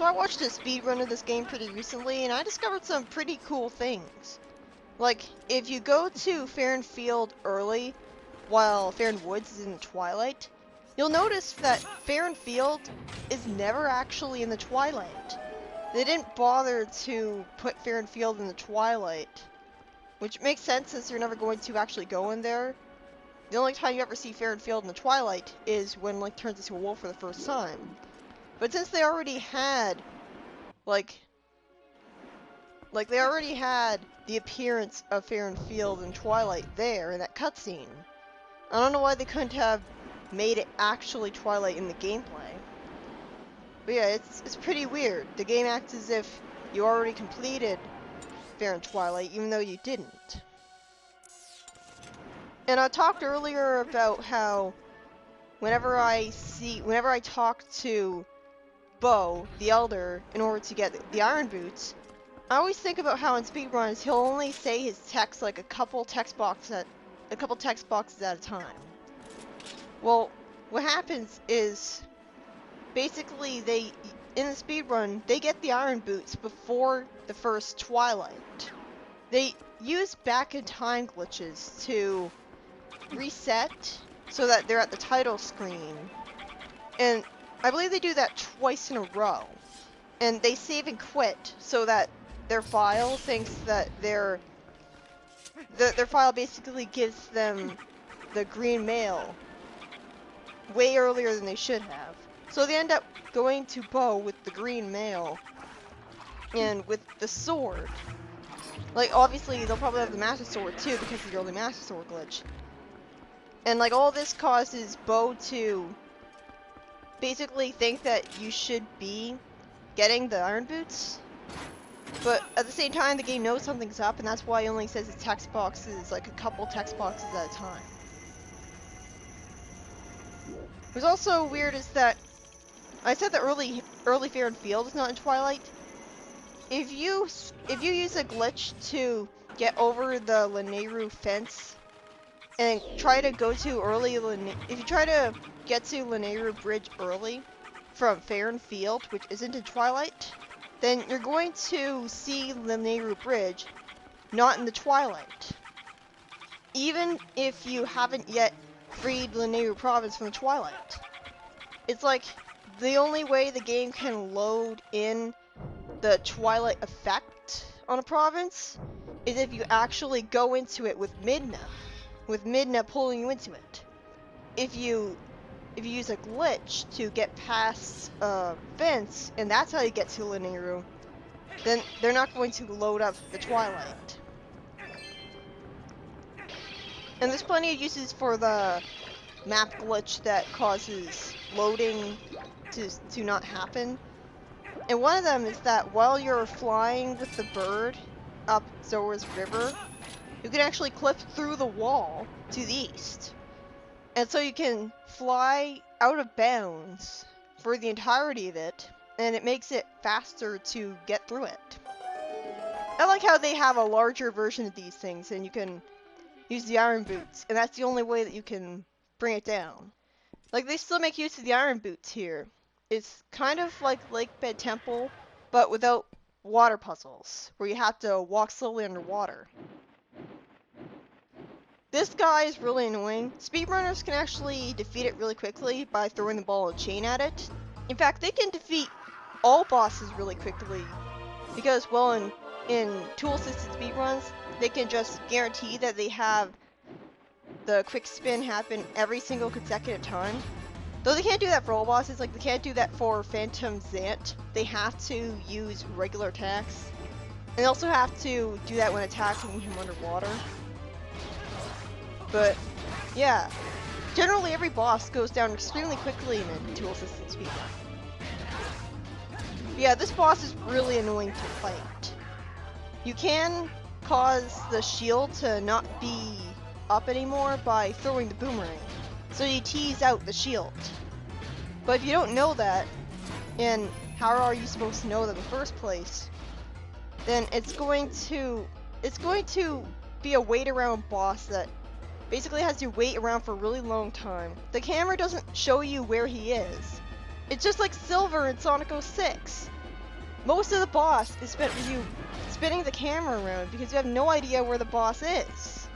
So I watched a speedrun of this game pretty recently, and I discovered some pretty cool things. Like, if you go to Fair and Field early, while Fair and Woods is in Twilight, you'll notice that Fair and Field is never actually in the Twilight. They didn't bother to put Fair and Field in the Twilight, which makes sense since you're never going to actually go in there. The only time you ever see Fair and Field in the Twilight is when Link turns into a wolf for the first time. But since they already had, like they already had the appearance of Fair and Field and Twilight there in that cutscene, I don't know why they couldn't have made it actually Twilight in the gameplay. But yeah, it's pretty weird. The game acts as if you already completed Fair and Twilight, even though you didn't. And I talked earlier about how whenever I talk to Bo, the Elder, in order to get the Iron Boots, I always think about how in speedruns he'll only say his text like a couple text boxes at a time. Well, what happens is basically in the speedrun they get the Iron Boots before the first Twilight. They use back in time glitches to reset so that they're at the title screen, and I believe they do that twice in a row. And they save and quit so that their file thinks that their file basically gives them the green mail way earlier than they should have. So they end up going to Bo with the green mail and with the sword. Like, obviously they'll probably have the Master Sword too because of the early Master Sword glitch. And like, all this causes Bo to basically think that you should be getting the Iron Boots, but at the same time the game knows something's up, and that's why it only says it's text boxes, like a couple text boxes at a time. What's also weird is that I said that early Fair and Field is not in Twilight. If you use a glitch to get over the Lanayru fence and try to go to if you try to get to Lanayru Bridge early from Fair and Field, which isn't in Twilight, then you're going to see Lanayru Bridge not in the Twilight. Even if you haven't yet freed Lanayru Province from the Twilight. It's like the only way the game can load in the Twilight effect on a province is if you actually go into it with Midna pulling you into it. If you use a glitch to get past a fence, and that's how you get to Lanayru, then they're not going to load up the Twilight. And there's plenty of uses for the map glitch that causes loading to not happen. And one of them is that while you're flying with the bird up Zora's River, you can actually clip through the wall to the east. And so you can fly out of bounds for the entirety of it, and it makes it faster to get through it. I like how they have a larger version of these things, and you can use the Iron Boots, and that's the only way that you can bring it down. Like, they still make use of the Iron Boots here. It's kind of like Lake Bed Temple, but without water puzzles, where you have to walk slowly underwater. This guy is really annoying. Speedrunners can actually defeat it really quickly by throwing the ball and chain at it. In fact, they can defeat all bosses really quickly, because, well, in tool-assisted speedruns, they can just guarantee that they have the quick spin happen every single consecutive time. Though they can't do that for all bosses, like they can't do that for Phantom Zant. They have to use regular attacks. And they also have to do that when attacking him underwater. But, yeah. Generally every boss goes down extremely quickly in a tool-assisted speedrun. Yeah, this boss is really annoying to fight. You can cause the shield to not be up anymore by throwing the boomerang. So you tease out the shield. But if you don't know that, and how are you supposed to know that in the first place, then it's going to be a wait around boss that basically has you wait around for a really long time. The camera doesn't show you where he is. It's just like Silver in Sonic 06. Most of the boss is spent with you spinning the camera around because you have no idea where the boss is.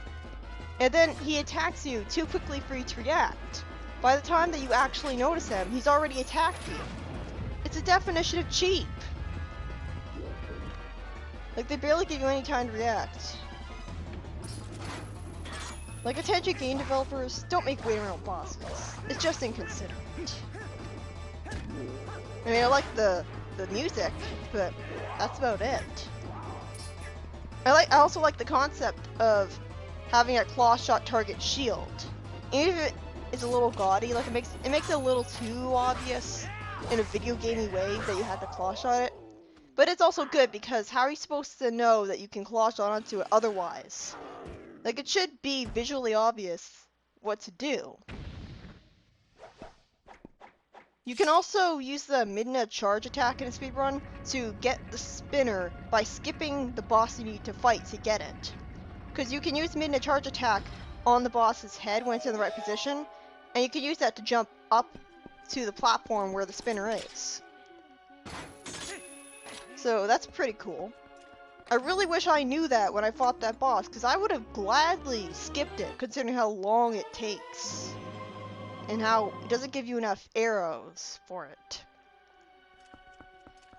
And then he attacks you too quickly for you to react. By the time that you actually notice him, he's already attacked you. It's a definition of cheap. Like, they barely give you any time to react. Like, attention game developers don't make waiting around bosses. It's just inconsiderate. I mean, I like the music, but that's about it. I also like the concept of having a Clawshot target shield. Even if it's a little gaudy, like it makes it a little too obvious in a video gamey way that you have to Clawshot it. But it's also good because how are you supposed to know that you can Clawshot onto it otherwise? Like, it should be visually obvious what to do. You can also use the Midna charge attack in a speedrun to get the spinner by skipping the boss you need to fight to get it. Because you can use Midna charge attack on the boss's head when it's in the right position, and you can use that to jump up to the platform where the spinner is. So that's pretty cool. I really wish I knew that when I fought that boss, because I would have gladly skipped it, considering how long it takes. And how it doesn't give you enough arrows for it.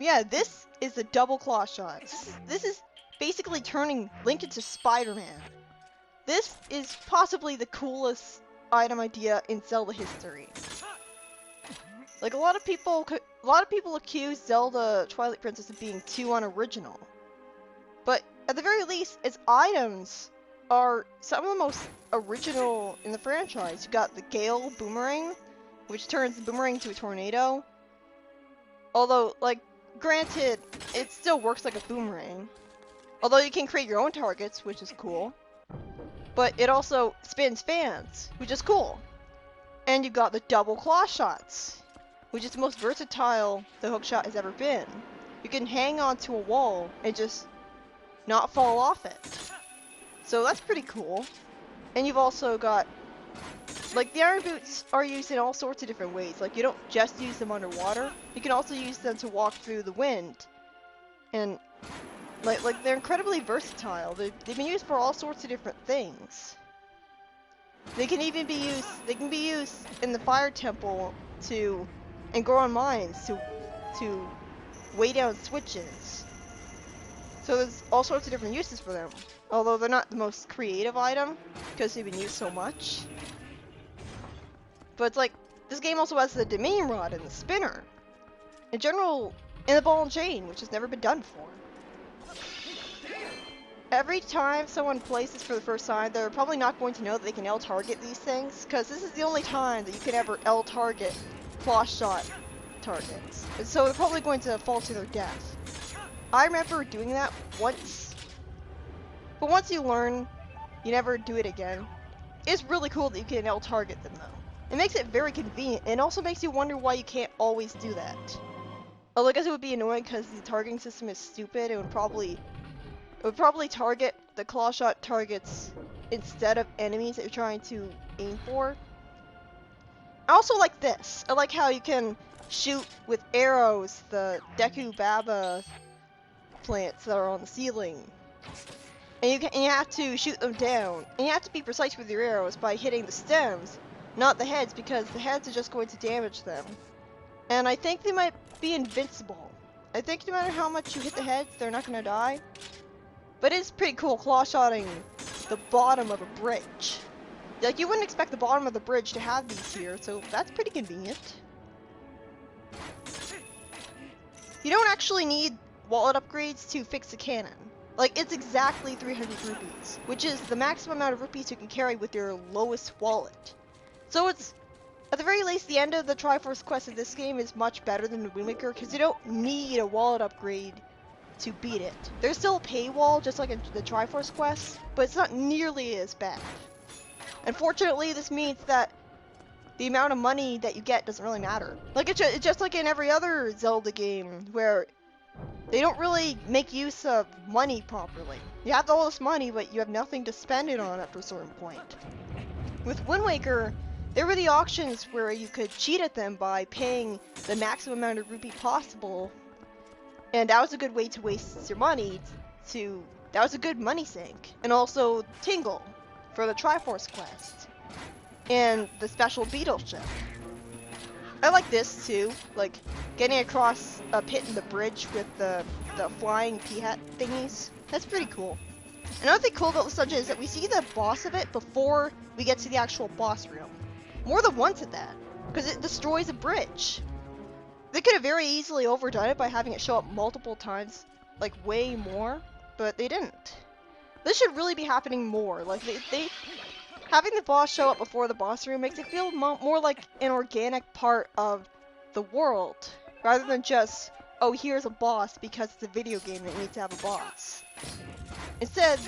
Yeah, this is the double Clawshots. This is basically turning Link into Spider-Man. This is possibly the coolest item idea in Zelda history. Like, a lot of people accuse Zelda Twilight Princess of being too unoriginal. But at the very least, its items are some of the most original in the franchise. You got the Gale Boomerang, which turns the boomerang into a tornado. Although, like, granted, it still works like a boomerang. Although you can create your own targets, which is cool. But it also spins fans, which is cool. And you got the double Clawshots, which is the most versatile the hookshot has ever been. You can hang onto a wall and just not fall off it. So that's pretty cool. And you've also got, like, the iron boots are used in all sorts of different ways. Like, you don't just use them underwater, you can also use them to walk through the wind. And like they're incredibly versatile. They've been used for all sorts of different things. They can even be used in the fire temple and grow on mines to weigh down switches. So there's all sorts of different uses for them. Although they're not the most creative item, because they've been used so much. But it's like, this game also has the Dominion Rod and the Spinner. In general, and the Ball and Chain, which has never been done before. Every time someone plays this for the first time, they're probably not going to know that they can L-target these things, because this is the only time that you can ever L-target Clawshot targets. And so they're probably going to fall to their death. I remember doing that once, but once you learn, you never do it again. It's really cool that you can L-target them though. It makes it very convenient, and also makes you wonder why you can't always do that. Although I guess it would be annoying because the targeting system is stupid. It would probably target the Clawshot targets instead of enemies that you're trying to aim for. I also like this. I like how you can shoot with arrows the Deku Baba plants that are on the ceiling. And you have to shoot them down. And you have to be precise with your arrows by hitting the stems, not the heads, because the heads are just going to damage them. And I think they might be invincible. I think no matter how much you hit the heads, they're not going to die. But it's pretty cool Clawshotting the bottom of a bridge. Like, you wouldn't expect the bottom of the bridge to have these here, so that's pretty convenient. You don't actually need wallet upgrades to fix the cannon. Like, it's exactly 300 rupees, which is the maximum amount of rupees you can carry with your lowest wallet. So it's, at the very least, the end of the Triforce quest of this game is much better than the Wind Waker, because you don't need a wallet upgrade to beat it. There's still a paywall, just like in the Triforce quest, but it's not nearly as bad. Unfortunately, this means that the amount of money that you get doesn't really matter. Like, it's just like in every other Zelda game, where they don't really make use of money properly. You have all this money, but you have nothing to spend it on after a certain point. With Wind Waker, there were the auctions where you could cheat at them by paying the maximum amount of rupee possible, And that was a good way to waste your money that was a good money sink. And also Tingle for the Triforce quest. And the special beetle ship. I like this too, like getting across a pit in the bridge with the flying pea-hat thingies. That's pretty cool. Another thing cool about this dungeon is that we see the boss of it before we get to the actual boss room. More than once at that, because it destroys a bridge. They could have very easily overdone it by having it show up multiple times, like way more, but they didn't. This should really be happening more. Like they having the boss show up before the boss room makes it feel more like an organic part of the world, rather than just, oh, here's a boss because it's a video game that needs to have a boss. Instead,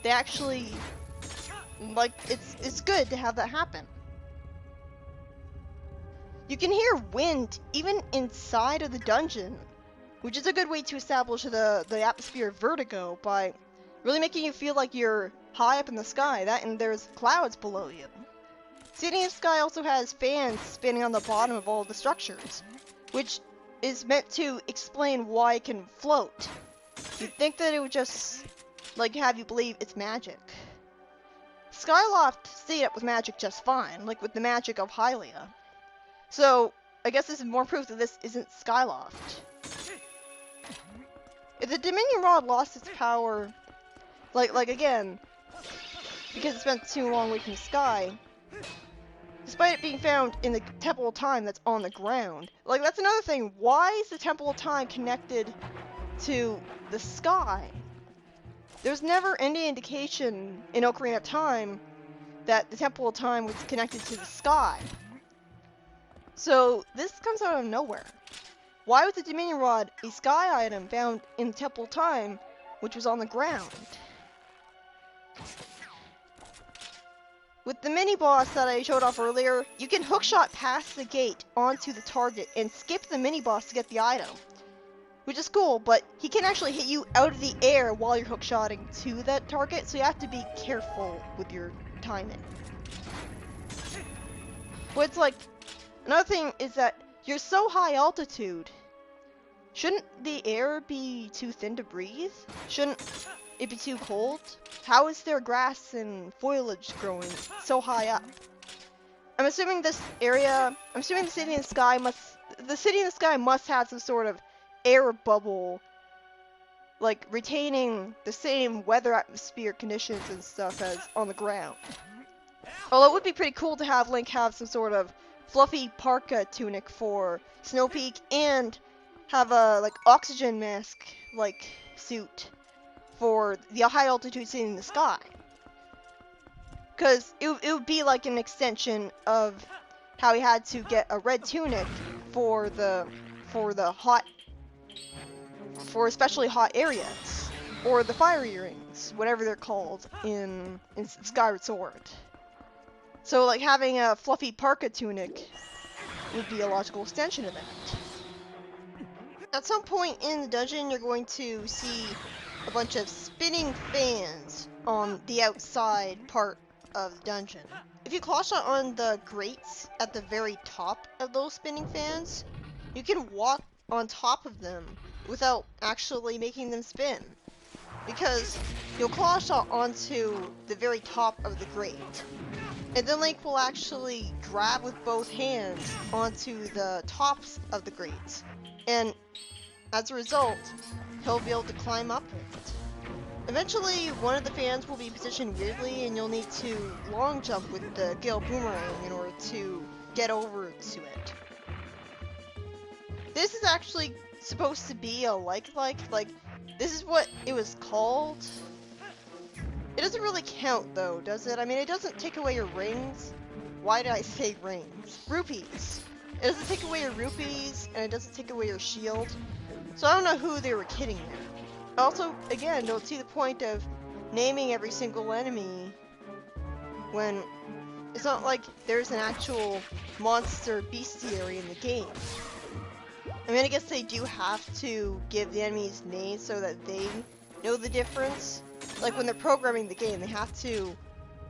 they actually, like, it's good to have that happen. You can hear wind even inside of the dungeon, which is a good way to establish the atmosphere of vertigo by really making you feel like you're high up in the sky, and there's clouds below you. City of Sky also has fans spinning on the bottom of all of the structures, which is meant to explain why it can float. You'd think that it would just, like, have you believe it's magic. Skyloft stayed up with magic just fine, like with the magic of Hylia. So, I guess this is more proof that this isn't Skyloft. If the Dominion Rod lost its power, like again, because it spent too long away from the sky, despite it being found in the Temple of Time that's on the ground. Like, that's another thing. Why is the Temple of Time connected to the sky? There's never any indication in Ocarina of Time that the Temple of Time was connected to the sky. So, this comes out of nowhere. Why was the Dominion Rod a sky item found in the Temple of Time, which was on the ground? With the mini-boss that I showed off earlier, you can hookshot past the gate onto the target and skip the mini-boss to get the item. Which is cool, but he can actually hit you out of the air while you're hookshotting to that target, so you have to be careful with your timing. But it's like, another thing is that you're so high altitude, shouldn't the air be too thin to breathe? Shouldn't it be too cold? How is there grass and foliage growing so high up? I'm assuming the City in the Sky must have some sort of air bubble, like retaining the same weather atmosphere conditions and stuff as on the ground. Although it would be pretty cool to have Link have some sort of fluffy parka tunic for Snow Peak and have a like oxygen mask like suit for the high altitude City in the Sky. Because it would be like an extension of how he had to get a red tunic for especially hot areas, or the fire earrings, whatever they're called in Skyward Sword. So like having a fluffy parka tunic would be a logical extension of that. At some point in the dungeon, you're going to see a bunch of spinning fans on the outside part of the dungeon. If you clawshot on the grates at the very top of those spinning fans, you can walk on top of them without actually making them spin. Because you'll clawshot onto the very top of the grate. And then Link will actually grab with both hands onto the tops of the grates. And as a result, he'll be able to climb up it. Eventually, one of the fans will be positioned weirdly, and you'll need to long jump with the Gale Boomerang in order to get over to it. This is actually supposed to be a like, this is what it was called. It doesn't really count though, does it? I mean, it doesn't take away your rings. Why did I say rings? Rupees. It doesn't take away your rupees, and it doesn't take away your shield. So I don't know who they were kidding there. Also, again, don't see the point of naming every single enemy when it's not like there's an actual monster bestiary in the game. I mean, I guess they do have to give the enemies names so that they know the difference. Like when they're programming the game, they have to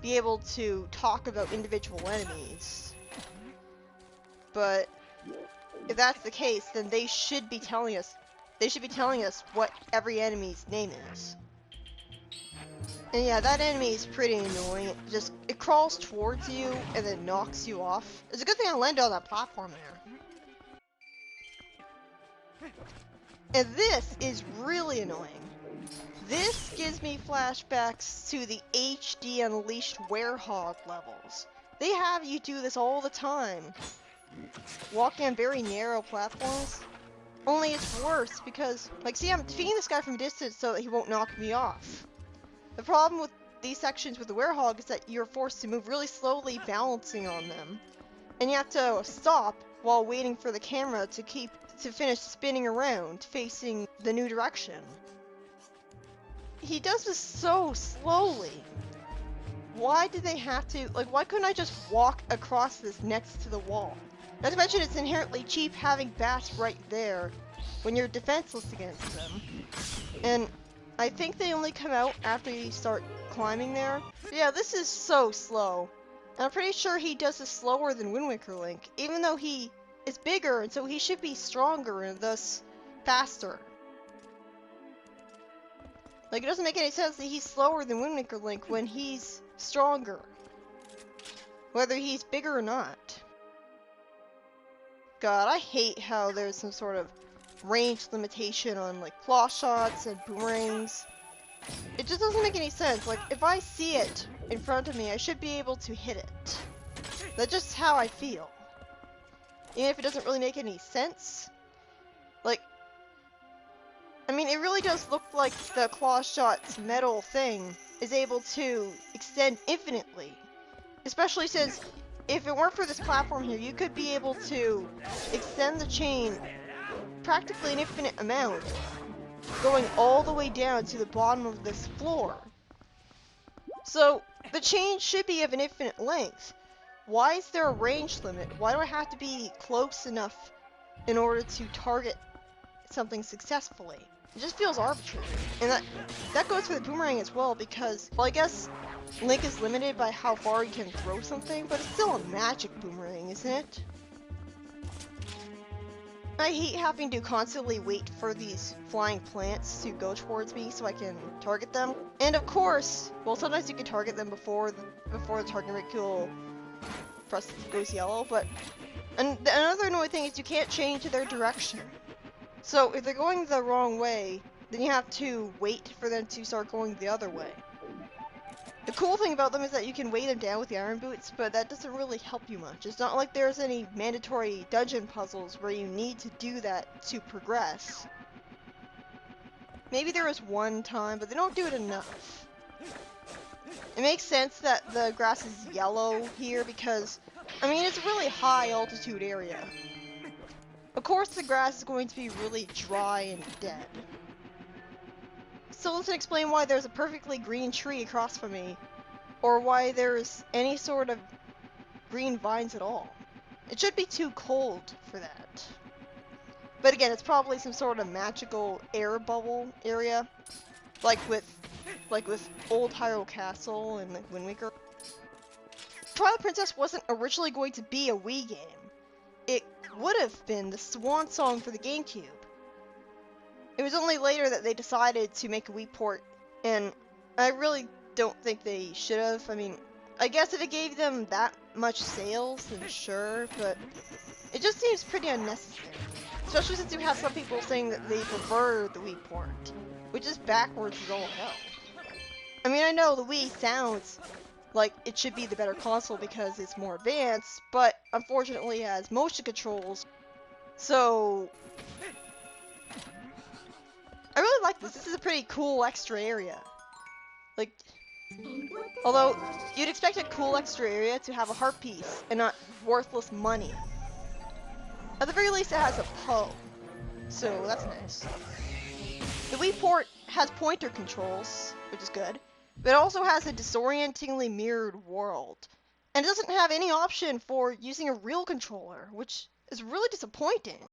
be able to talk about individual enemies. But if that's the case, then they should be telling us they should be telling us what every enemy's name is. And yeah, that enemy is pretty annoying. It crawls towards you and then knocks you off. It's a good thing I landed on that platform there. And this is really annoying. This gives me flashbacks to the HD Unleashed Werehog levels. They have you do this all the time. Walking on very narrow platforms. Only it's worse because, like, see, I'm defeating this guy from a distance so that he won't knock me off. The problem with these sections with the Werehog is that you're forced to move really slowly, balancing on them. And you have to stop while waiting for the camera to finish spinning around, facing the new direction. He does this so slowly. Why did they have to, like, why couldn't I just walk across this next to the wall? Not to mention it's inherently cheap having bats right there when you're defenseless against them. And I think they only come out after you start climbing there. Yeah, this is so slow. And I'm pretty sure he does this slower than Wind Waker Link, even though he is bigger and so he should be stronger and thus faster. Like, it doesn't make any sense that he's slower than Wind Waker Link when he's stronger. Whether he's bigger or not. God, I hate how there's some sort of range limitation on, like, Clawshots and boomerangs. It just doesn't make any sense. Like, if I see it in front of me, I should be able to hit it. That's just how I feel. Even if it doesn't really make any sense. Like, I mean, it really does look like the Clawshot's metal thing is able to extend infinitely. Especially since, if it weren't for this platform here, you could be able to extend the chain practically an infinite amount, going all the way down to the bottom of this floor. So, the chain should be of an infinite length. Why is there a range limit? Why do I have to be close enough in order to target something successfully? It just feels arbitrary. And that goes for the boomerang as well, because, well, I guess Link is limited by how far he can throw something, but it's still a magic boomerang, isn't it? I hate having to constantly wait for these flying plants to go towards me so I can target them. And of course, well, sometimes you can target them before the target reticule goes yellow, but another annoying thing is you can't change their direction. So if they're going the wrong way, then you have to wait for them to start going the other way. The cool thing about them is that you can weigh them down with the iron boots, but that doesn't really help you much. It's not like there's any mandatory dungeon puzzles where you need to do that to progress. Maybe there was one time, but they don't do it enough. It makes sense that the grass is yellow here because, I mean, it's a really high altitude area. Of course the grass is going to be really dry and dead. Still doesn't explain why there's a perfectly green tree across from me, or why there's any sort of green vines at all. It should be too cold for that. But again, it's probably some sort of magical air bubble area, like with Old Hyrule Castle and Wind Waker. Twilight Princess wasn't originally going to be a Wii game. It would have been the swan song for the GameCube. It was only later that they decided to make a Wii port, and I really don't think they should have. I mean, I guess if it gave them that much sales, then sure, but it just seems pretty unnecessary. Especially since you have some people saying that they prefer the Wii port, which is backwards as all hell. I mean, I know the Wii sounds like it should be the better console because it's more advanced, but unfortunately it has motion controls, so I really like this. This is a pretty cool extra area. Like, although you'd expect a cool extra area to have a heart piece and not worthless money. At the very least, it has a Poe, so that's nice. The Wii port has pointer controls, which is good, but it also has a disorientingly mirrored world, and it doesn't have any option for using a real controller, which is really disappointing.